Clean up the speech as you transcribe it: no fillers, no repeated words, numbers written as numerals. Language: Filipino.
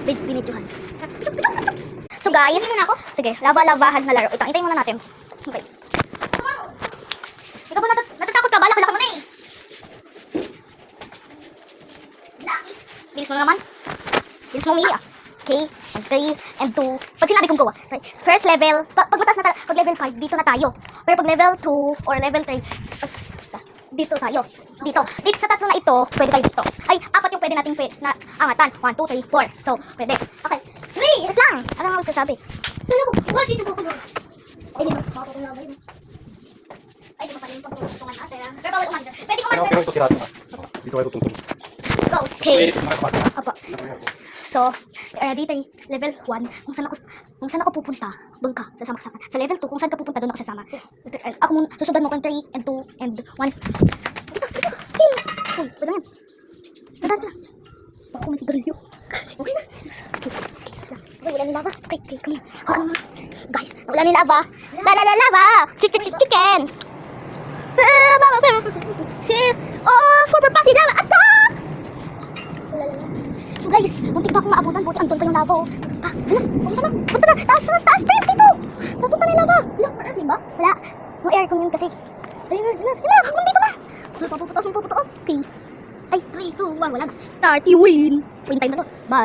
Binidyohan. So guys, sige, lava-lavahan na laro. Ito, hintayin muna natin. Okay. Ikaw ba natatakot ka? Balak mo na eh. Bilis mo na naman. Bilis mo umiiyak. Okay, and 3, and 2. Pag sinabi kong go, right? First level, pag mataas na pag level 5, dito na tayo. Pero pag level 2 or level 3, dito tayo. Dito sa tatlo na ito, pwede tayo dito. Ay, apat yung pwede nating na angatan. 1, 2, 3, 4. So, pwede. Okay. 3, wait lang. Ano nga magsasabi? Sino po? Wala dito po ko. Ay, di ba? Makapapong lava yun. Ay, di ba pala yung pagtutungan natin. Pero bawal umander. Pwede umander. Pero ito sirado na. Dito kayo tutungtong. Okay. Apa. So, ready tayo. Level 1. Kung saan ako pupunta, doon ka. Sasama ka sa akin. Sa level 2, kung saan ka pupunta, doon ako sasama. Ako muna, susundan mo ko 3, and 2, and 1. Uy, pwede yan. Pwede na. Baka may sigarilyo. Okay na. Okay, wala ni lava. Okay, come on. Guys, wala ni lava. Lava. Chicken. Super pa si lava. Attack! So guys, muntik pa akong maabutan. Buti andun pa yung lava. Punta na. Taas. Please, dito. Napunta na yung lava. Wala, ma-airplane ba? Wala. Yung aircon yun kasi. Ayun na. Hanggang dito na. Papuputaos. Okay. Ay, 3, 2, 1. Wala na. Start. You win. Win time na to. Bye.